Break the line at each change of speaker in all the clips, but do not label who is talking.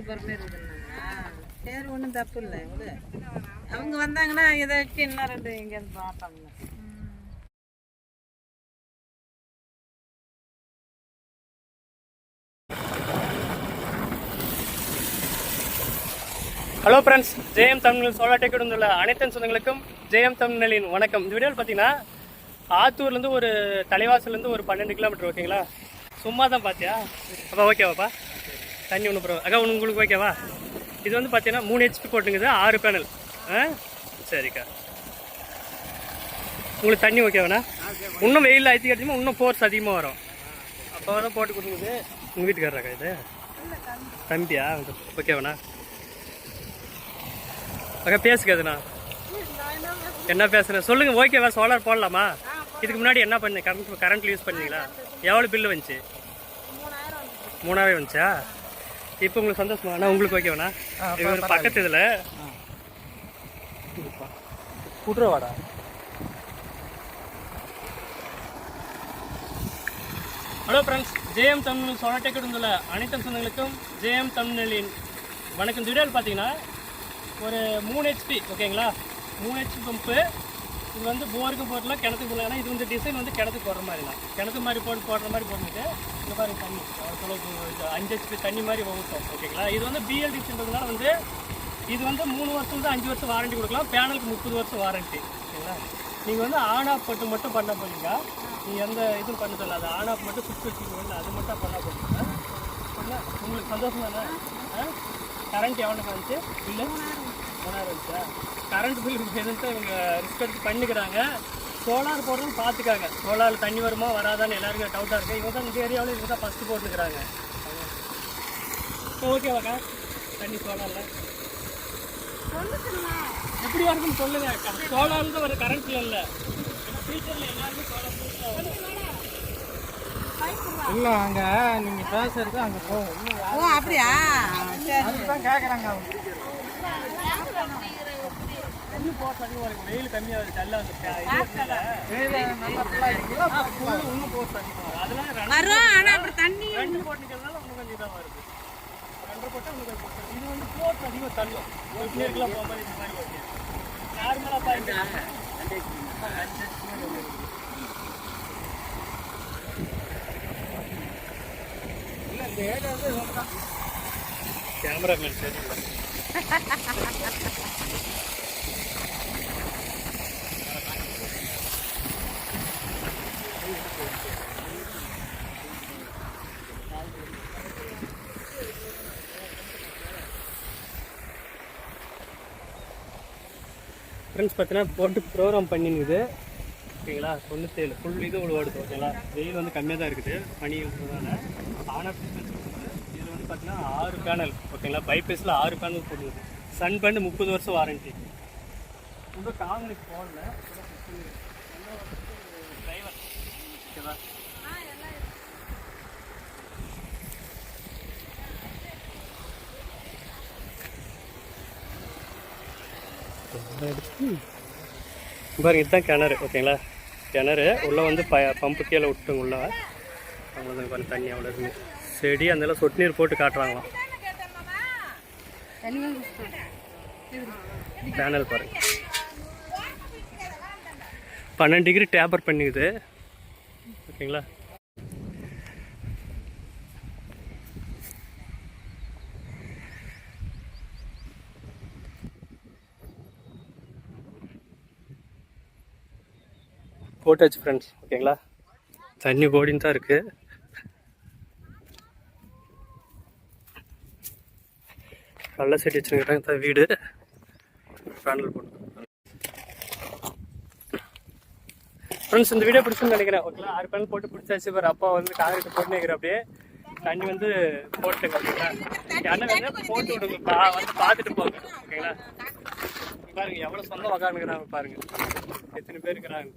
பொறுமை இருக்குதுன்னாங்க. சரி ஒன்றும் தப்பு இல்லை. இவ்வளோ அவங்க வந்தாங்கன்னா இதை வச்சு இன்னும் ரெண்டு எங்கேயாவது பார்ப்பாங்க.
ஹலோ ஃப்ரெண்ட்ஸ், ஜெயம் தமிழ் சோலார் டெக் உள்ள அனைத்து சொந்தங்களுக்கும் ஜெயம் தமிழின் வணக்கம். இந்த வீடியோவில் பார்த்தீங்கன்னா ஆத்தூர்லேருந்து ஒரு தலைவாசலேருந்து ஒரு 12 கிலோமீட்டர். ஓகேங்களா? சும்மா தான் பார்த்தியா? அப்போ ஓகேவாப்பா? தண்ணி ஒன்று ப்ரோ அக்கா உங்களுக்கு ஓகேவா? இது வந்து பார்த்தீங்கன்னா 3 HP போட்டுங்குது, 6 பேனல். சரிக்கா, உங்களுக்கு தண்ணி ஓகேவாண்ணா? இன்னும் வெயில் ஆயிடுச்சு கிடைச்சுமா இன்னும் ஃபோர்ஸ் அதிகமாக வரும். அப்போ தான் போட்டு கொடுக்குது. உங்கள் வீட்டுக்காரராக்கா இது தம்பியா? ஓகேவாண்ணா? அக்கா பேசுக்காதுண்ணா, என்ன பேசுகிறேன் சொல்லுங்கள். ஓகேவா? சோலார் போடலாமா? இதுக்கு முன்னாடி என்ன பண்ணு கரண்ட்டில் யூஸ் பண்ணீங்களா? எவ்வளோ பில்லு வந்துச்சு? 3000 வந்துச்சா? இப்போ உங்களுக்கு சந்தோஷமா? அண்ணா உங்களுக்கு ஓகேவாண்ணா? இது ஒரு பக்கத்து இதில் குட்ரவாடா. ஹலோ ஃப்ரெண்ட்ஸ், ஜெயம் தமிழ் சோலார் டெக் உள்ள அனைத்து சொந்தங்களுக்கும் ஜெயம் தமிழின் வணக்கம். இந்த வீடியோவில் பார்த்தீங்கன்னா ஒரு 3 HP. ஓகேங்களா? 3 HP பம்பு. இது வந்து போருக்கு போடலாம், கிணத்துக்கு போடலாம். ஏன்னா இது வந்து டிசைன் வந்து கிணத்துக்கு போடுற மாதிரி தான். கிணத்து மாதிரி போடுற மாதிரி போட்டுட்டு இந்த மாதிரி தண்ணி 5 HP தண்ணி மாதிரி ஊற்றும். ஓகேங்களா? இது வந்து பிஎல்டிசின்றதுனால வந்து இது வந்து 3 வருஷம் தான் 5 வருஷம் வாரண்டி கொடுக்கலாம். பேனலுக்கு 30 வருஷம் வாரண்டி. ஓகேங்களா? நீங்கள் வந்து ஆன் ஆஃப் போட்டு மட்டும் பண்ண போறீங்க. நீங்கள் எந்த இதுவும் பண்ண சொல்ல, அது ஆன் ஆஃப் மட்டும் சுவிட்ச் வச்சுக்கோங்க, அது மட்டும் பண்ண போறீங்க. உங்களுக்கு சந்தோஷம் தானே? கரண்ட் எவ்வளோ வந்துச்சு? இல்லை 3000 வந்துச்சா? கரண்ட் பில் எதுன்ட்டு இவங்க ரிஸ்க் எடுத்து பண்ணிக்கிறாங்க. சோலார் போடுறதுன்னு பார்த்துக்காங்க. சோலாரில் தண்ணி வருமா வராதான்னு எல்லாருக்கும் டவுட்டாக இருக்குது. இவங்க தான் இந்த ஏரியாவில் இவங்க தான் ஃபஸ்ட்டு போட்டுக்கிறாங்க. ஓகேவாக்கா? தண்ணி சோலாரில் எப்படி வருதுன்னு சொல்லுங்கள். சோலாரில் தான் வரும், கரண்ட்டில் இல்லை. ஃபியூச்சரில் எல்லாருமே சோலார்
இல்லை. அங்கே நீங்கள் பேசுறது அங்கே போகும்.
ஓ அப்படியா?
அதுதான் கேட்குறாங்க அவங்க.
வெயில் கம்மியாக வருது, நல்லா இன்னும் போஸ்ட் அதிகமாக அதெல்லாம்
வரும். ஆனால் அப்புறம் தண்ணி
2 போட்டுக்கிறதுனால இன்னும் கொஞ்சம் இதாக வருது. 2 போட்டால் உங்களுக்கு இது வந்து போஸ்ட் அதிகமாக தள்ளும். ஒரு பேருக்குலாம் போக மாதிரி இந்த மாதிரி ஓகே. நார்மலாக பாருங்க. கேமராமேன் சரி. ஃப்ரெண்ட்ஸ் பார்த்தீங்கன்னா போட்டு ப்ரோக்ராம் பண்ணினுக்குது. ஓகேங்களா? 97 ஃபுல் இது ஓடுது. ஓகேங்களா? வெயில் வந்து கம்மியாக தான் இருக்குது. பனி இருக்கிறதால ஆனால் இதில் வந்து பார்த்தீங்கன்னா 6 பேனல். ஓகேங்களா? பைபேஸில் 6 பேனல் போடுது. சன் பண்ணு 30 வருஷம் வாரண்டி. ரொம்ப காமனுக்கு போடல டிரைவர். ஓகேவா? பாருங்க, இதுதான் கிணறு. ஓகேங்களா? கிணறு உள்ளே வந்து பம்பு கீழே விட்டுங்க. உள்ள அவ்வளோதான் பாருங்க, தண்ணி அவ்வளோ இருக்குது. செடி அந்த சொட்டு நீர் போட்டு காட்டுறாங்களாம். பேனல் பாருங்க 12 டிகிரி டேப்பர் பண்ணிக்குது. ஓகேங்களா? போட்டாச்சு ஃப்ரெண்ட்ஸ். ஓகேங்களா? தண்ணி ஓடின்னு தான் இருக்குது. நல்ல செடி வச்சுருக்காங்க வீடு. பேனல் போட்டு ஃப்ரெண்ட்ஸ் இந்த வீடியோ பிடிச்சுன்னு நினைக்கிறேன். ஓகேங்களா? 6 பேனல் போட்டு பிடிச்சாச்சு. பாரு அப்பா வந்து காங்கிரீட் போட்டு நிற்கிற அப்படியே தண்ணி வந்து போட்டுங்க. ஓகேங்களா? யாரும் வந்து போட்டு விடுங்க, வந்து பார்த்துட்டு போங்க. ஓகேங்களா? பாருங்க எவ்வளோ சொந்தம் உக்காந்துக்கிறாங்க பாருங்க, எத்தனை பேர் இருக்கிறாங்க.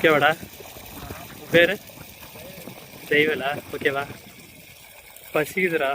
ஓகேவாடா? பேர் தெய்வலா? ஓகேவா? பசிக்குதுடா.